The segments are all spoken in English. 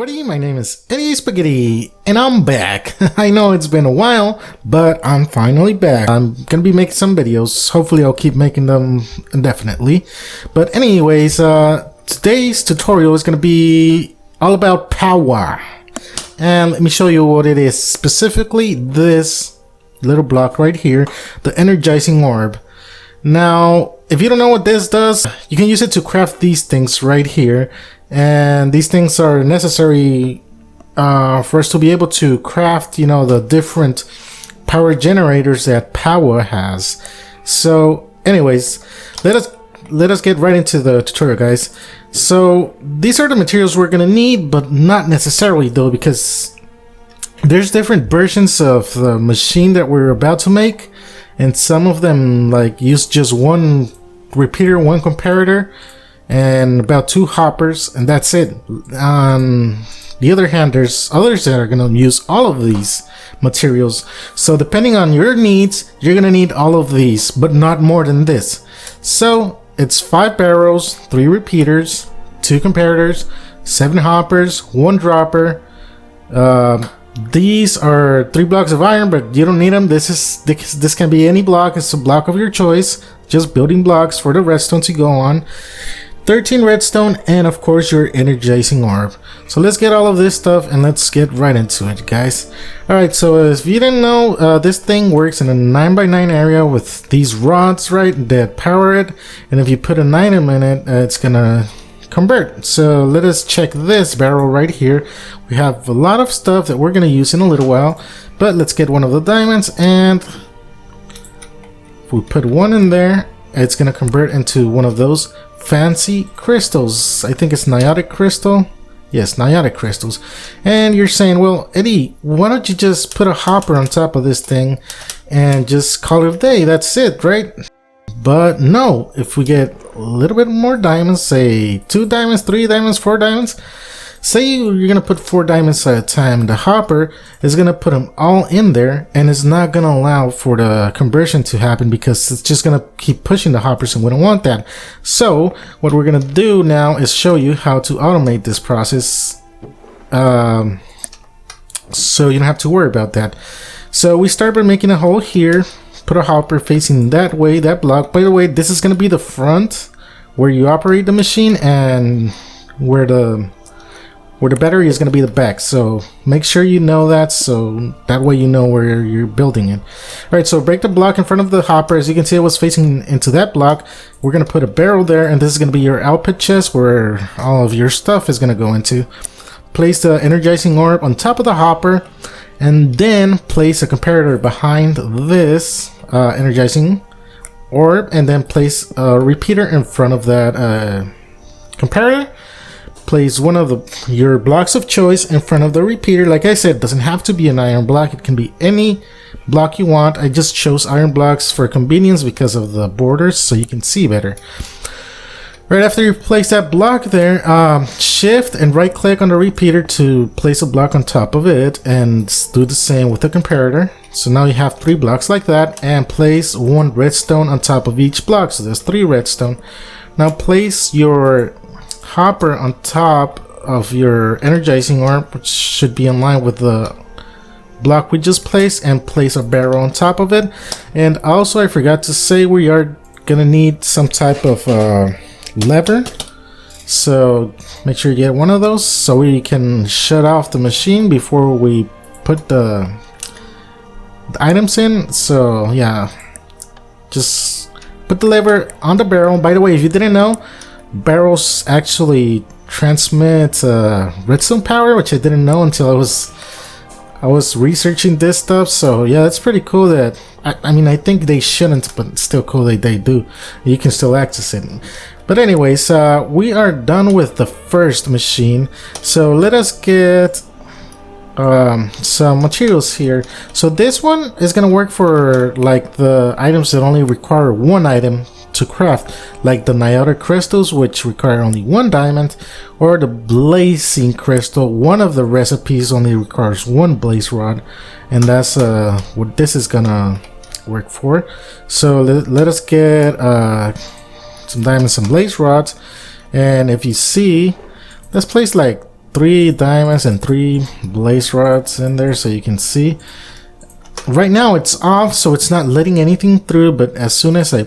everybody, my name is Eddie Spaghetti, and I'm back. I know it's been a while, but I'm finally back. I'm gonna be making some videos. Hopefully I'll keep making them indefinitely. But anyways, today's tutorial is gonna be all about Powah. And let me show you what it is. Specifically, this little block right here, the Energizing Orb. Now, if you don't know what this does, you can use it to craft these things right here. And these things are necessary for us to be able to craft, you know, the different power generators that Powah has. So anyways, let us get right into the tutorial, guys. So these are the materials we're gonna need, but not necessarily though, because there's different versions of the machine that we're about to make, and some of them like use just one repeater, one comparator, and about 2 hoppers, and that's it. On the other hand, there's others that are going to use all of these materials. So depending on your needs, you're going to need all of these, but not more than this. So it's 5 barrels, 3 repeaters, 2 comparators, 7 hoppers, 1 dropper. These are 3 blocks of iron, but you don't need them. This can be any block. It's a block of your choice. Just building blocks for the redstone to go on. 13 redstone, and of course your Energizing Orb. So let's get all of this stuff and let's get right into it, guys. Alright, so if you didn't know, this thing works in a 9x9 area with these rods, right, that power it. And if you put an item in it, it's gonna convert. So let us check this barrel right here. We have a lot of stuff that we're gonna use in a little while, but let's get one of the diamonds, and if we put one in there, it's gonna convert into one of those fancy crystals. I think it's Niotic crystal. Yes, Niotic crystals. And you're saying, well, Eddie, why don't you just put a hopper on top of this thing and just call it a day? That's it, right? But no, if we get a little bit more diamonds, say 2 diamonds, 3 diamonds, 4 diamonds, say you're gonna put 4 diamonds at a time, the hopper is gonna put them all in there, and it's not gonna allow for the conversion to happen because it's just gonna keep pushing the hoppers, and we don't want that. So what we're gonna do now is show you how to automate this process, so you don't have to worry about that. So we start by making a hole here, put a hopper facing that way, that block. By the way, this is gonna be the front where you operate the machine, and where the battery is going to be the back. So make sure you know that, so that way you know where you're building it. Alright, so break the block in front of the hopper. As you can see, it was facing into that block. We're going to put a barrel there, and this is going to be your output chest where all of your stuff is going to go into. Place the Energizing Orb on top of the hopper, and then place a comparator behind this Energizing Orb, and then place a repeater in front of that comparator. Place one of your blocks of choice in front of the repeater. Like I said, it doesn't have to be an iron block. It can be any block you want. I just chose iron blocks for convenience because of the borders, so you can see better. Right after you place that block there, shift and right click on the repeater to place a block on top of it, and do the same with the comparator. So now you have 3 blocks like that, and place 1 redstone on top of each block. So there's 3 redstone. Now place your hopper on top of your Energizing Orb, which should be in line with the block we just placed, and place a barrel on top of it. And also, I forgot to say, we are gonna need some type of lever, so make sure you get one of those so we can shut off the machine before we put the items in. So yeah, just put the lever on the barrel. By the way, if you didn't know, barrels actually transmit redstone power, which I didn't know until I was researching this stuff. So yeah, it's pretty cool that I mean, I think they shouldn't, but it's still cool that they do. You can still access it. But anyways, we are done with the first machine, so let us get some materials here. So this one is gonna work for like the items that only require 1 item to craft, like the Niotic crystals, which require only 1 diamond, or the blazing crystal. One of the recipes only requires 1 blaze rod, and that's what this is gonna work for. So let us get some diamonds, some blaze rods, and if you see, let's place like 3 diamonds and 3 blaze rods in there, so you can see. Right now it's off, so it's not letting anything through, but as soon as I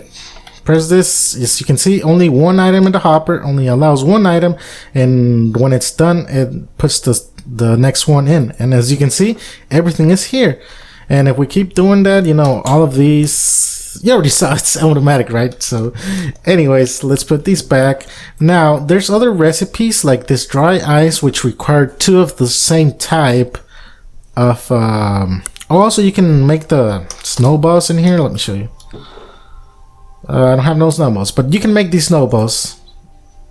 press this, as you can see, only 1 item in the hopper, only allows 1 item, and when it's done, it puts the next one in. And as you can see, everything is here. And if we keep doing that, you know, all of these, you already saw it's automatic, right? So anyways, let's put these back. Now there's other recipes like this dry ice, which require 2 of the same type of also you can make the snowballs in here. Let me show you. I don't have no snowballs, but you can make these snowballs.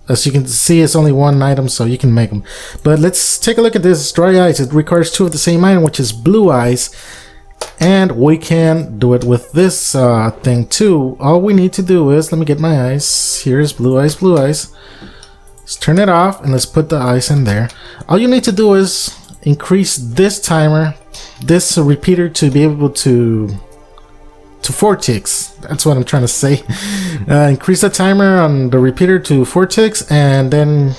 As you can see, it's only 1 item, so you can make them. But let's take a look at this dry ice. It requires 2 of the same item, which is blue ice. And we can do it with this thing too. All we need to do is, let me get my ice. Here's blue ice, blue ice. Let's turn it off and let's put the ice in there. All you need to do is increase this timer, this repeater, to be able to 4 ticks. That's what I'm trying to say. Increase the timer on the repeater to 4 ticks, and then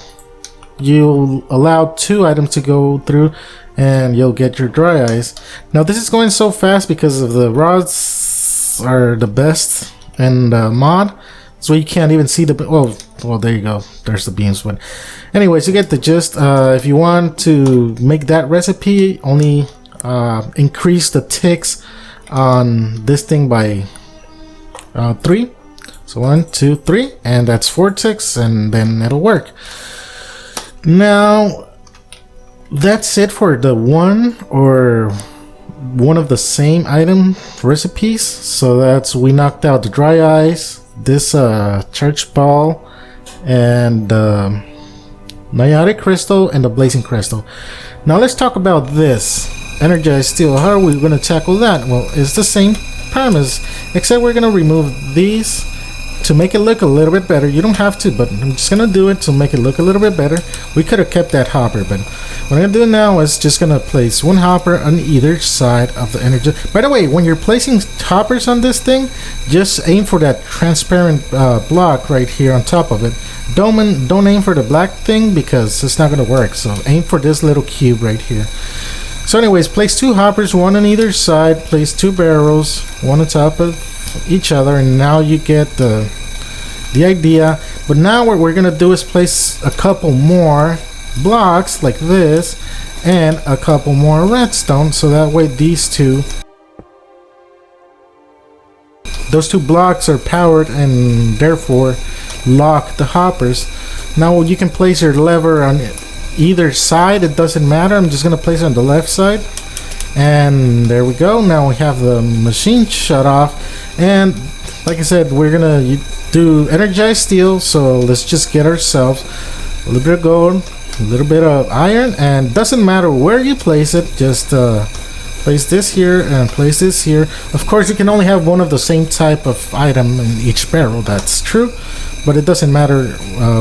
you'll allow 2 items to go through, and you'll get your dry ice. Now this is going so fast because of the rods are the best in the mod, so you can't even see the well there you go, there's the beams. But anyways, you get the gist. If you want to make that recipe, only increase the ticks on this thing by 3. So 1, 2, 3, and that's 4 ticks, and then it'll work. Now that's it for the one of the same item recipes. So that's, we knocked out the dry ice, this church ball, and Niotic crystal, and the blazing crystal. Now let's talk about this energized steel. How are we going to tackle that? Well, it's the same premise, except we're going to remove these to make it look a little bit better. You don't have to, but I'm just going to do it to make it look a little bit better. We could have kept that hopper, but what I'm going to do now is just going to place 1 hopper on either side of the energy. By the way, when you're placing hoppers on this thing, just aim for that transparent block right here on top of it. Don't aim for the black thing because it's not going to work. So aim for this little cube right here. So anyways, place 2 hoppers, 1 on either side, place 2 barrels, 1 on top of each other, and now you get the idea. But now what we're gonna do is place a couple more blocks like this and a couple more redstone, so that way those 2 blocks are powered and therefore lock the hoppers. Now you can place your lever on either side, it doesn't matter. I'm just gonna place it on the left side, and there we go. Now we have the machine shut off, and like I said, we're gonna do energized steel. So let's just get ourselves a little bit of gold, a little bit of iron, and doesn't matter where you place it, just place this here and place this here. Of course, you can only have 1 of the same type of item in each barrel, that's true, but it doesn't matter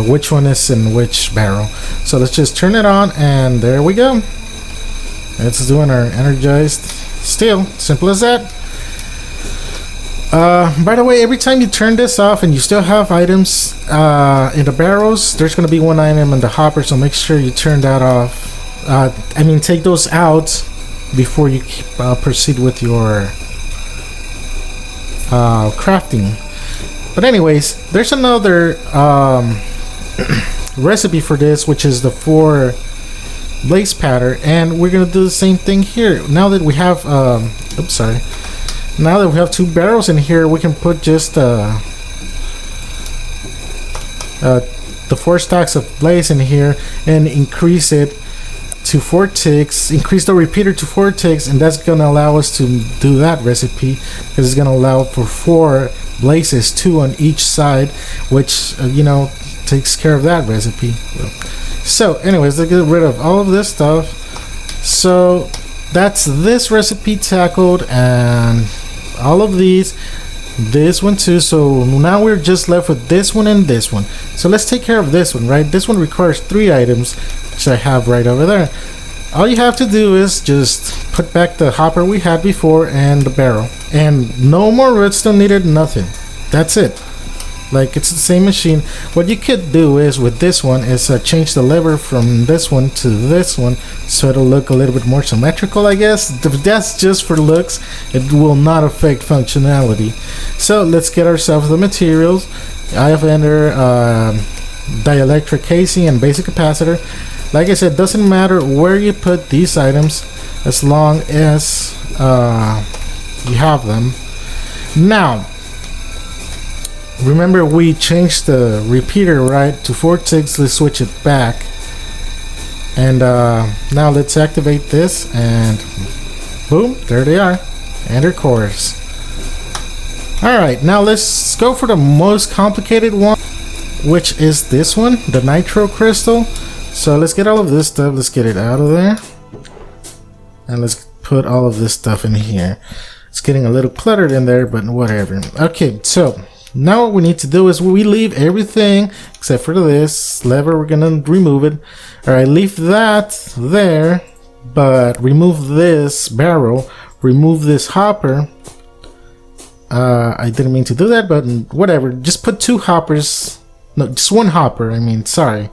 which one is in which barrel. So let's just turn it on, and there we go. It's doing our energized steel. Simple as that. By the way, every time you turn this off and you still have items in the barrels, there's going to be 1 item in the hopper, so make sure you turn that off. I mean, take those out before you proceed with your crafting. But anyways, there's another recipe for this, which is the 4 blaze pattern, and we're gonna do the same thing here. Now that we have now that we have 2 barrels in here, we can put just the 4 stacks of blaze in here and increase it to 4 ticks, increase the repeater to 4 ticks, and that's gonna allow us to do that recipe, because it's gonna allow for 4 blazes, 2 on each side, which you know, takes care of that recipe. So anyways, let's get rid of all of this stuff. So that's this recipe tackled, and all of these, this one too. So now we're just left with this one and this one. So let's take care of this one, right? This one requires 3 items, which I have right over there. All you have to do is just put back the hopper we had before and the barrel, and no more redstone needed, nothing. That's it. like it's the same machine. What you could do is with this one is change the lever from this one to this one, so it'll look a little bit more symmetrical, I guess. That's just for looks. It will not affect functionality. So let's get ourselves the materials. I have entered dielectric casing and basic capacitor. Like I said, doesn't matter where you put these items as long as you have them. Now remember, we changed the repeater right to 4-6. Let's switch it back, and now let's activate this, and boom, there they are, enter cores. Alright, now let's go for the most complicated one, which is this one, the nitro crystal. So let's get all of this stuff, let's get it out of there, and let's put all of this stuff in here. It's getting a little cluttered in there, but whatever. Okay, so now what we need to do is we leave everything except for this lever. We're gonna remove it. Alright, leave that there, but remove this barrel, remove this hopper. I didn't mean to do that, but whatever. Just put 2 hoppers, no, just 1 hopper, I mean, sorry.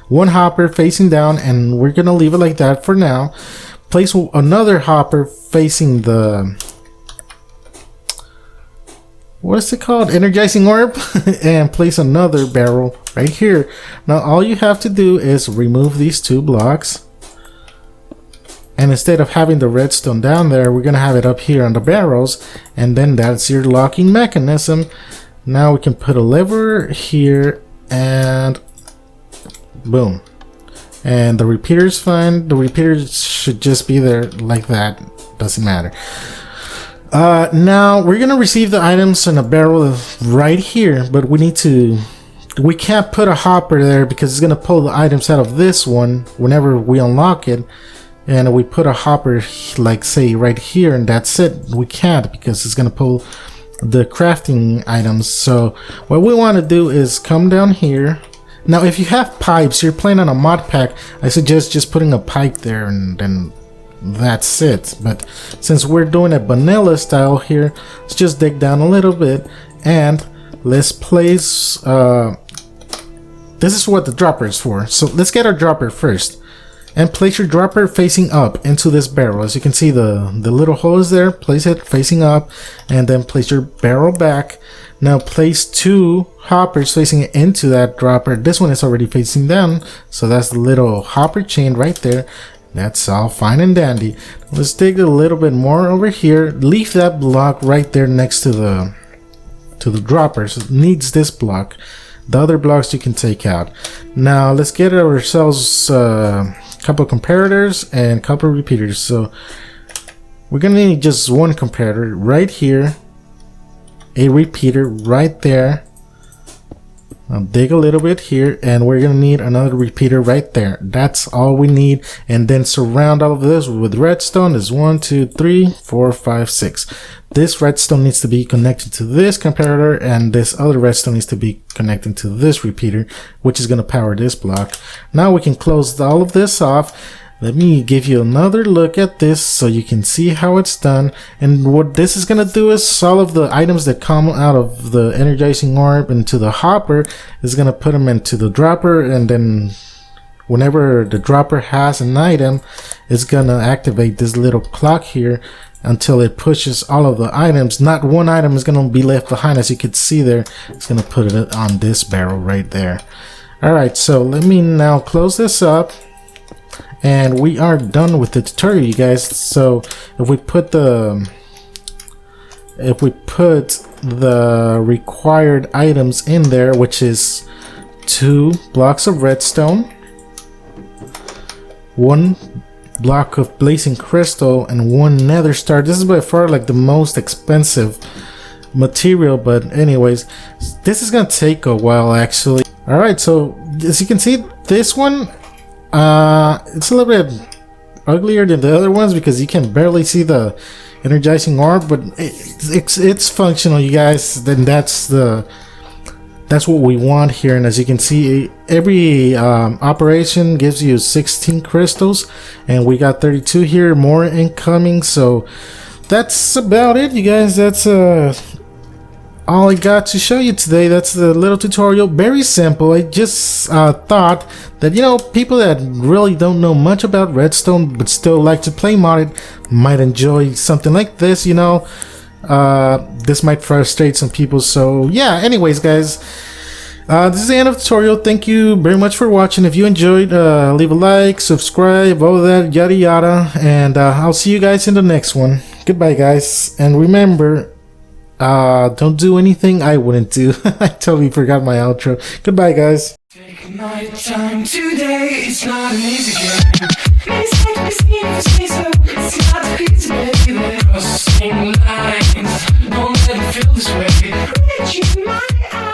1 hopper facing down, and we're gonna leave it like that for now. Place another hopper facing the, what is it called? Energizing Orb. And place another barrel right here. Now all you have to do is remove these 2 blocks. And instead of having the redstone down there, we're going to have it up here on the barrels. And then that's your locking mechanism. Now we can put a lever here and boom. And the repeater is fine. The repeater should just be there like that. Doesn't matter. Now we're gonna receive the items in a barrel right here, but we can't put a hopper there because it's gonna pull the items out of this one whenever we unlock it. And we put a hopper like say right here, and that's it. We can't because it's gonna pull the crafting items. So what we want to do is come down here. Now if you have pipes, you're playing on a mod pack, I suggest just putting a pipe there and then that's it. But since we're doing a vanilla style here, let's just dig down a little bit and let's place this is what the dropper is for. So let's get our dropper first and place your dropper facing up into this barrel. As you can see, the little hole is there. Place it facing up and then place your barrel back. Now place 2 hoppers facing into that dropper. This one is already facing down, so that's the little hopper chain right there. That's all fine and dandy. Let's dig a little bit more over here. Leave that block right there next to the dropper. So it needs this block. The other blocks you can take out. Now let's get ourselves a couple of comparators and a couple of repeaters. So we're gonna need just 1 comparator right here, a repeater right there. I'll dig a little bit here, and we're gonna need another repeater right there. That's all we need, and then surround all of this with redstone. Is 1, 2, 3, 4, 5, 6. This redstone needs to be connected to this comparator, and this other redstone needs to be connected to this repeater, which is gonna power this block. Now we can close all of this off. Let me give you another look at this so you can see how it's done. And what this is going to do is all of the items that come out of the Energizing Orb into the hopper is going to put them into the dropper, and then whenever the dropper has an item, it's going to activate this little clock here until it pushes all of the items. Not one item is going to be left behind. As you can see there, it's going to put it on this barrel right there. Alright, so let me now close this up. And we are done with the tutorial, you guys. So if we put the required items in there, which is 2 blocks of redstone, 1 block of blazing crystal, and 1 nether star. This is by far like the most expensive material, but anyways, this is gonna take a while actually. Alright, so as you can see, this one it's a little bit uglier than the other ones because you can barely see the Energizing Orb, but it's functional, you guys. Then that's what we want here. And as you can see, every operation gives you 16 crystals, and we got 32 here, more incoming. So that's about it, you guys. That's all I got to show you today. That's the little tutorial. Very simple. I just thought that, you know, people that really don't know much about redstone but still like to play modded might enjoy something like this, you know. This might frustrate some people, so yeah. Anyways, guys, this is the end of the tutorial. Thank you very much for watching. If you enjoyed, leave a like, subscribe, all of that, yada yada, and I'll see you guys in the next one. Goodbye, guys, and remember, don't do anything I wouldn't do. I totally forgot my outro. Goodbye, guys. Take my time today, it's not an easy game. It's like we see if we say so, it's not easy, baby. Crossing lines, don't let it feel this way. Reaching my eyes.